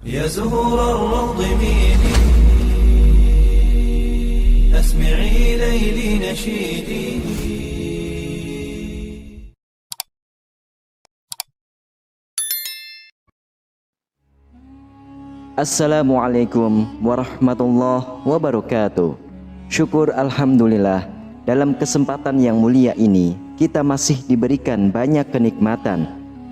يا زهور الروض ميدي أسمعي ليلي نشيدي. Assalamualaikum warahmatullahi wabarakatuh. Syukur alhamdulillah, dalam kesempatan yang mulia ini kita masih diberikan banyak kenikmatan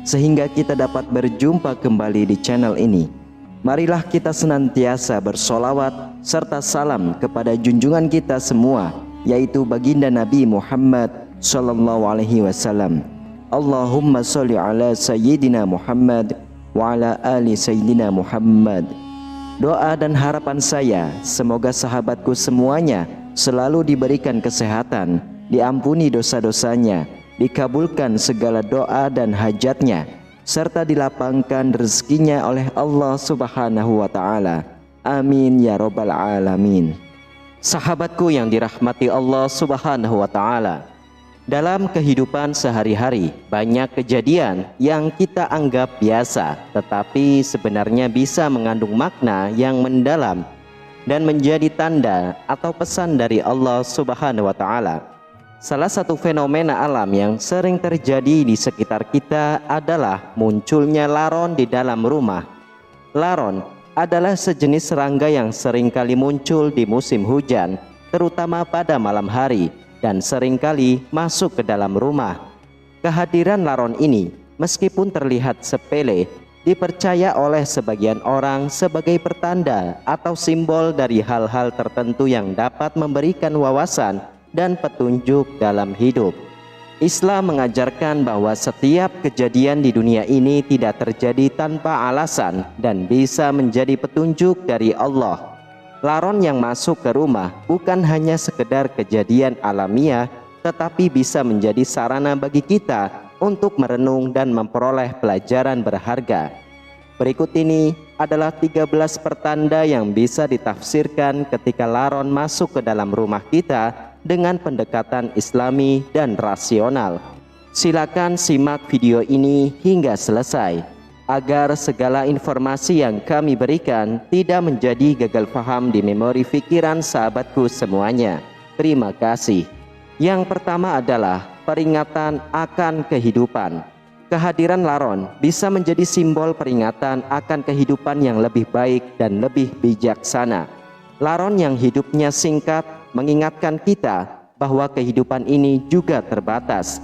sehingga kita dapat berjumpa kembali di channel ini. Marilah kita senantiasa bersolawat serta salam kepada junjungan kita semua, yaitu baginda Nabi Muhammad sallallahu alaihi wasallam. Allahumma sholli ala sayyidina Muhammad wa ala ali sayyidina Muhammad. Doa dan harapan saya, semoga sahabatku semuanya selalu diberikan kesehatan, diampuni dosa-dosanya, dikabulkan segala doa dan hajatnya, serta dilapangkan rezekinya oleh Allah Subhanahu wa Ta'ala. Amin ya Rabbal Alamin. Sahabatku yang dirahmati Allah Subhanahu wa Ta'ala, dalam kehidupan sehari-hari banyak kejadian yang kita anggap biasa, tetapi sebenarnya bisa mengandung makna yang mendalam dan menjadi tanda atau pesan dari Allah Subhanahu wa Ta'ala. Salah satu fenomena alam yang sering terjadi di sekitar kita adalah munculnya laron di dalam rumah. Laron adalah sejenis serangga yang sering kali muncul di musim hujan, terutama pada malam hari, dan seringkali masuk ke dalam rumah. Kehadiran laron ini, meskipun terlihat sepele, dipercaya oleh sebagian orang sebagai pertanda atau simbol dari hal-hal tertentu yang dapat memberikan wawasan dan petunjuk dalam hidup. Islam mengajarkan bahwa setiap kejadian di dunia ini tidak terjadi tanpa alasan dan bisa menjadi petunjuk dari Allah. Laron yang masuk ke rumah bukan hanya sekedar kejadian alamiah, tetapi bisa menjadi sarana bagi kita untuk merenung dan memperoleh pelajaran berharga. Berikut ini adalah 13 pertanda yang bisa ditafsirkan ketika laron masuk ke dalam rumah kita dengan pendekatan islami dan rasional. Silakan simak video ini hingga selesai, agar segala informasi yang kami berikan tidak menjadi gagal paham di memori pikiran sahabatku semuanya. Terima kasih. Yang pertama adalah peringatan akan kehidupan. Kehadiran laron bisa menjadi simbol peringatan akan kehidupan yang lebih baik dan lebih bijaksana. Laron yang hidupnya singkat mengingatkan kita bahwa kehidupan ini juga terbatas.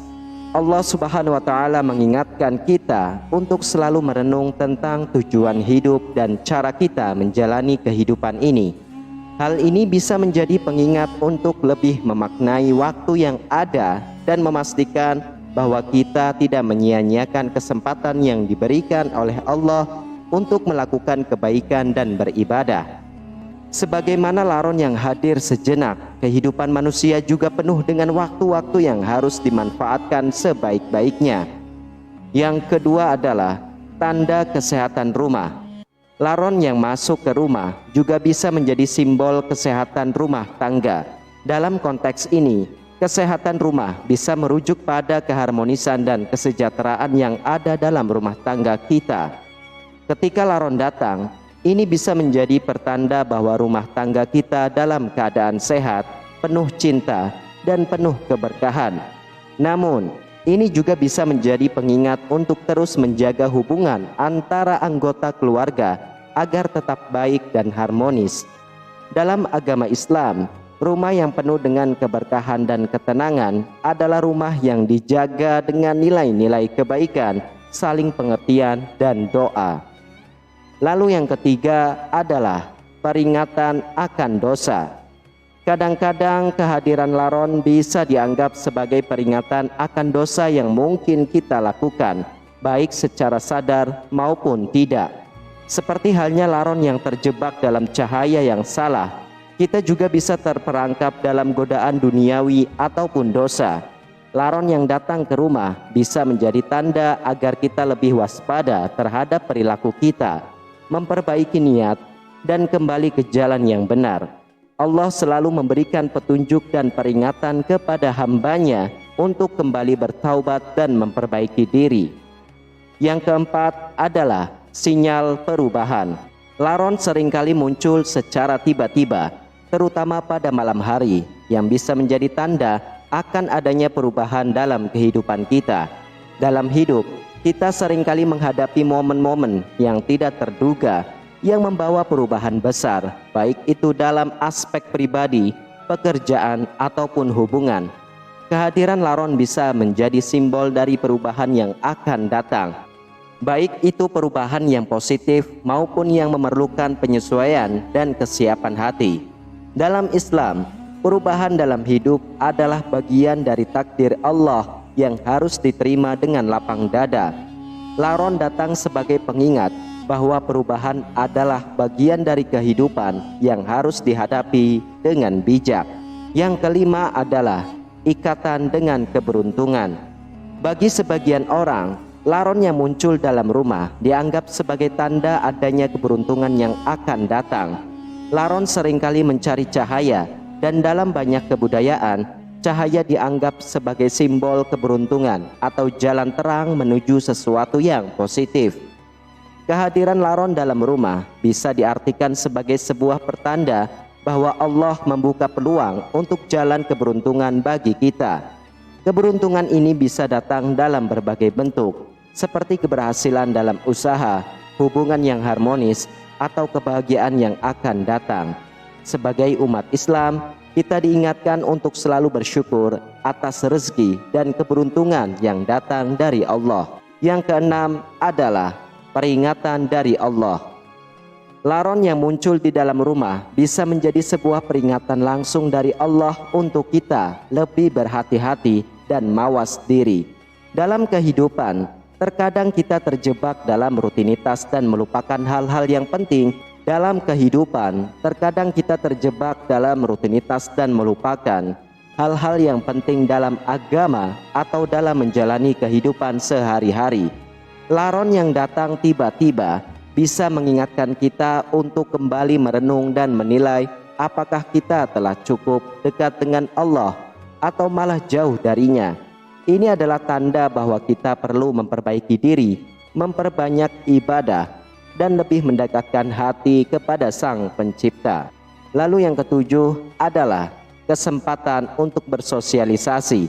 Allah Subhanahu wa Ta'ala mengingatkan kita untuk selalu merenung tentang tujuan hidup dan cara kita menjalani kehidupan ini. Hal ini bisa menjadi pengingat untuk lebih memaknai waktu yang ada dan memastikan bahwa kita tidak menyia-nyiakan kesempatan yang diberikan oleh Allah untuk melakukan kebaikan dan beribadah. Sebagaimana laron yang hadir sejenak, kehidupan manusia juga penuh dengan waktu-waktu yang harus dimanfaatkan sebaik-baiknya. Yang kedua adalah tanda kesehatan rumah. Laron yang masuk ke rumah juga bisa menjadi simbol kesehatan rumah tangga. Dalam konteks ini, kesehatan rumah bisa merujuk pada keharmonisan dan kesejahteraan yang ada dalam rumah tangga kita. Ketika laron datang, ini bisa menjadi pertanda bahwa rumah tangga kita dalam keadaan sehat, penuh cinta, dan penuh keberkahan. Namun, ini juga bisa menjadi pengingat untuk terus menjaga hubungan antara anggota keluarga agar tetap baik dan harmonis. Dalam agama Islam, rumah yang penuh dengan keberkahan dan ketenangan adalah rumah yang dijaga dengan nilai-nilai kebaikan, saling pengertian, dan doa. Lalu yang ketiga adalah peringatan akan dosa. Kadang-kadang kehadiran laron bisa dianggap sebagai peringatan akan dosa yang mungkin kita lakukan, baik secara sadar maupun tidak. Seperti halnya laron yang terjebak dalam cahaya yang salah, kita juga bisa terperangkap dalam godaan duniawi ataupun dosa. Laron yang datang ke rumah bisa menjadi tanda agar kita lebih waspada terhadap perilaku kita, memperbaiki niat, dan kembali ke jalan yang benar. Allah selalu memberikan petunjuk dan peringatan kepada hambanya untuk kembali bertaubat dan memperbaiki diri. Yang keempat adalah sinyal perubahan. Laron seringkali muncul secara tiba-tiba, terutama pada malam hari, yang bisa menjadi tanda akan adanya perubahan dalam kehidupan kita. Dalam hidup, kita seringkali menghadapi momen-momen yang tidak terduga yang membawa perubahan besar, baik itu dalam aspek pribadi, pekerjaan, ataupun hubungan. Kehadiran laron bisa menjadi simbol dari perubahan yang akan datang, baik itu perubahan yang positif maupun yang memerlukan penyesuaian dan kesiapan hati. Dalam Islam, perubahan dalam hidup adalah bagian dari takdir Allah yang harus diterima dengan lapang dada. Laron datang sebagai pengingat bahwa perubahan adalah bagian dari kehidupan yang harus dihadapi dengan bijak. Yang kelima adalah ikatan dengan keberuntungan. Bagi sebagian orang, laron yang muncul dalam rumah dianggap sebagai tanda adanya keberuntungan yang akan datang. Laron seringkali mencari cahaya, dan dalam banyak kebudayaan, cahaya dianggap sebagai simbol keberuntungan atau jalan terang menuju sesuatu yang positif. Kehadiran laron dalam rumah bisa diartikan sebagai sebuah pertanda bahwa Allah membuka peluang untuk jalan keberuntungan bagi kita. Keberuntungan ini bisa datang dalam berbagai bentuk, seperti keberhasilan dalam usaha, hubungan yang harmonis, atau kebahagiaan yang akan datang. Sebagai umat Islam, kita diingatkan untuk selalu bersyukur atas rezeki dan keberuntungan yang datang dari Allah. Yang keenam adalah peringatan dari Allah. Laron yang muncul di dalam rumah bisa menjadi sebuah peringatan langsung dari Allah untuk kita lebih berhati-hati dan mawas diri. Dalam kehidupan, terkadang kita terjebak dalam rutinitas dan melupakan hal-hal yang penting. Dalam kehidupan, terkadang kita terjebak dalam rutinitas dan melupakan hal-hal yang penting dalam agama atau dalam menjalani kehidupan sehari-hari. Laron yang datang tiba-tiba bisa mengingatkan kita untuk kembali merenung dan menilai apakah kita telah cukup dekat dengan Allah atau malah jauh darinya. Ini adalah tanda bahwa kita perlu memperbaiki diri, memperbanyak ibadah, dan lebih mendekatkan hati kepada Sang Pencipta. Lalu yang ketujuh adalah kesempatan untuk bersosialisasi.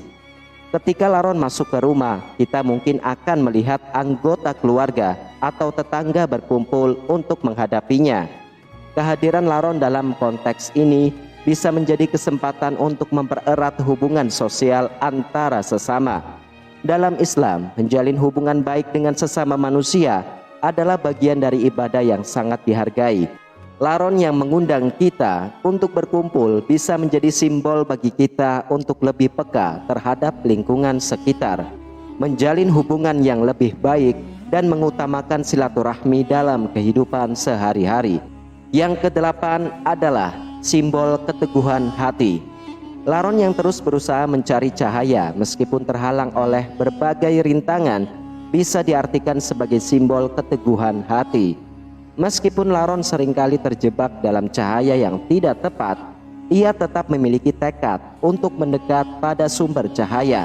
Ketika laron masuk ke rumah, kita mungkin akan melihat anggota keluarga atau tetangga berkumpul untuk menghadapinya. Kehadiran laron dalam konteks ini bisa menjadi kesempatan untuk mempererat hubungan sosial antara sesama. Dalam Islam, menjalin hubungan baik dengan sesama manusia adalah bagian dari ibadah yang sangat dihargai. Laron yang mengundang kita untuk berkumpul bisa menjadi simbol bagi kita untuk lebih peka terhadap lingkungan sekitar, menjalin hubungan yang lebih baik, dan mengutamakan silaturahmi dalam kehidupan sehari-hari. Yang kedelapan adalah simbol keteguhan hati. Laron yang terus berusaha mencari cahaya meskipun terhalang oleh berbagai rintangan bisa diartikan sebagai simbol keteguhan hati. Meskipun laron seringkali terjebak dalam cahaya yang tidak tepat, ia tetap memiliki tekad untuk mendekat pada sumber cahaya.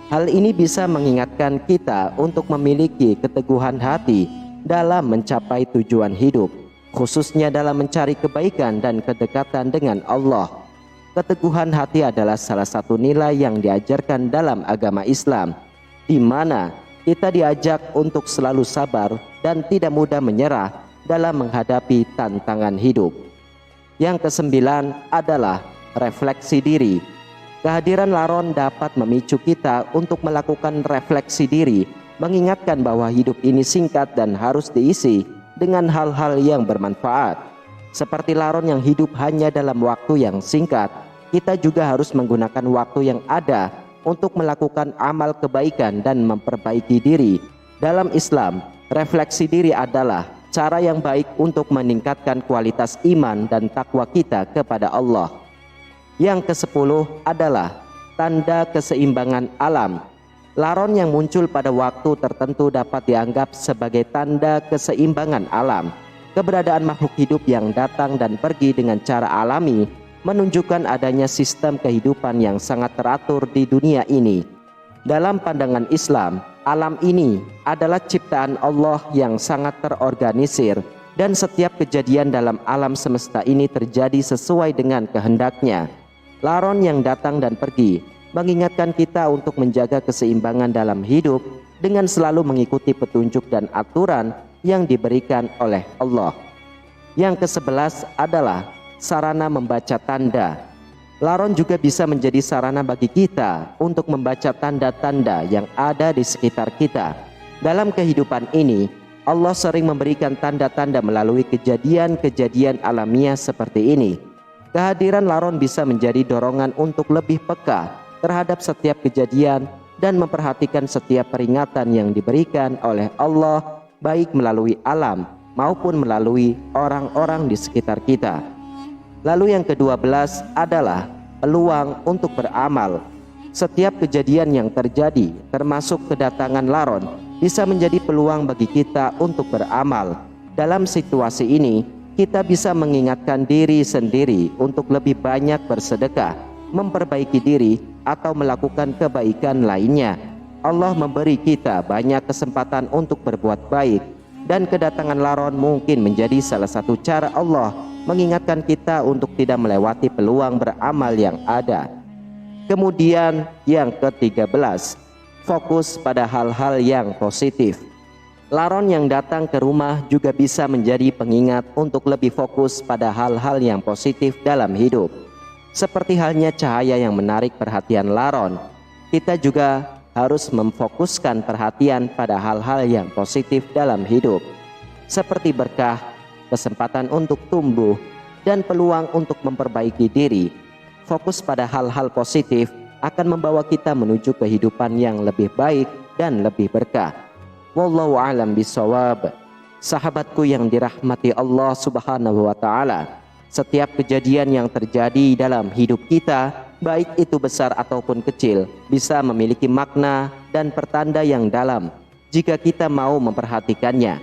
Hal ini bisa mengingatkan kita untuk memiliki keteguhan hati dalam mencapai tujuan hidup, khususnya dalam mencari kebaikan dan kedekatan dengan Allah. Keteguhan hati adalah salah satu nilai yang diajarkan dalam agama Islam, di mana kita diajak untuk selalu sabar dan tidak mudah menyerah dalam menghadapi tantangan hidup. Yang kesembilan adalah refleksi diri. Kehadiran laron dapat memicu kita untuk melakukan refleksi diri, mengingatkan bahwa hidup ini singkat dan harus diisi dengan hal-hal yang bermanfaat. Seperti laron yang hidup hanya dalam waktu yang singkat, kita juga harus menggunakan waktu yang ada untuk melakukan amal kebaikan dan memperbaiki diri. Dalam Islam, refleksi diri adalah cara yang baik untuk meningkatkan kualitas iman dan takwa kita kepada Allah. Yang ke-10 adalah tanda keseimbangan alam. Laron yang muncul pada waktu tertentu dapat dianggap sebagai tanda keseimbangan alam. Keberadaan makhluk hidup yang datang dan pergi dengan cara alami menunjukkan adanya sistem kehidupan yang sangat teratur di dunia ini. Dalam pandangan Islam, alam ini adalah ciptaan Allah yang sangat terorganisir dan setiap kejadian dalam alam semesta ini terjadi sesuai dengan kehendaknya. Laron yang datang dan pergi mengingatkan kita untuk menjaga keseimbangan dalam hidup dengan selalu mengikuti petunjuk dan aturan yang diberikan oleh Allah. Yang ke-11 adalah sarana membaca tanda. Laron juga bisa menjadi sarana bagi kita untuk membaca tanda-tanda yang ada di sekitar kita. Dalam kehidupan ini, Allah sering memberikan tanda-tanda melalui kejadian-kejadian alamiah seperti ini. Kehadiran laron bisa menjadi dorongan untuk lebih peka terhadap setiap kejadian dan memperhatikan setiap peringatan yang diberikan oleh Allah, baik melalui alam maupun melalui orang-orang di sekitar kita. Lalu yang ke-12 adalah peluang untuk beramal. Setiap kejadian yang terjadi, termasuk kedatangan laron, bisa menjadi peluang bagi kita untuk beramal. Dalam situasi ini, kita bisa mengingatkan diri sendiri untuk lebih banyak bersedekah, memperbaiki diri, atau melakukan kebaikan lainnya. Allah memberi kita banyak kesempatan untuk berbuat baik, dan kedatangan laron mungkin menjadi salah satu cara Allah mengingatkan kita untuk tidak melewati peluang beramal yang ada. Kemudian yang ke-13, fokus pada hal-hal yang positif. Laron yang datang ke rumah juga bisa menjadi pengingat untuk lebih fokus pada hal-hal yang positif dalam hidup. Seperti halnya cahaya yang menarik perhatian laron, kita juga harus memfokuskan perhatian pada hal-hal yang positif dalam hidup, seperti berkah, kesempatan untuk tumbuh, dan peluang untuk memperbaiki diri. Fokus pada hal-hal positif akan membawa kita menuju kehidupan yang lebih baik dan lebih berkah. Wallahu a'lam bishawab. Sahabatku yang dirahmati Allah Subhanahu wa taala, setiap kejadian yang terjadi dalam hidup kita, baik itu besar ataupun kecil, bisa memiliki makna dan pertanda yang dalam jika kita mau memperhatikannya.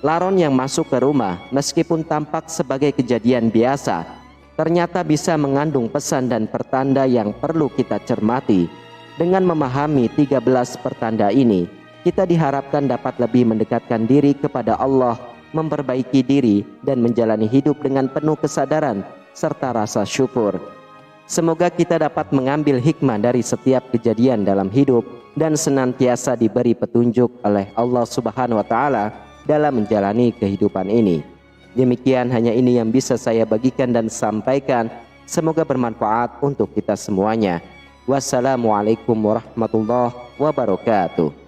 Laron yang masuk ke rumah, meskipun tampak sebagai kejadian biasa, ternyata bisa mengandung pesan dan pertanda yang perlu kita cermati. Dengan memahami 13 pertanda ini, kita diharapkan dapat lebih mendekatkan diri kepada Allah, memperbaiki diri, dan menjalani hidup dengan penuh kesadaran serta rasa syukur. Semoga kita dapat mengambil hikmah dari setiap kejadian dalam hidup dan senantiasa diberi petunjuk oleh Allah Subhanahu wa taala dalam menjalani kehidupan ini. Demikian, hanya ini yang bisa saya bagikan dan sampaikan. Semoga bermanfaat untuk kita semuanya. Wassalamualaikum warahmatullahi wabarakatuh.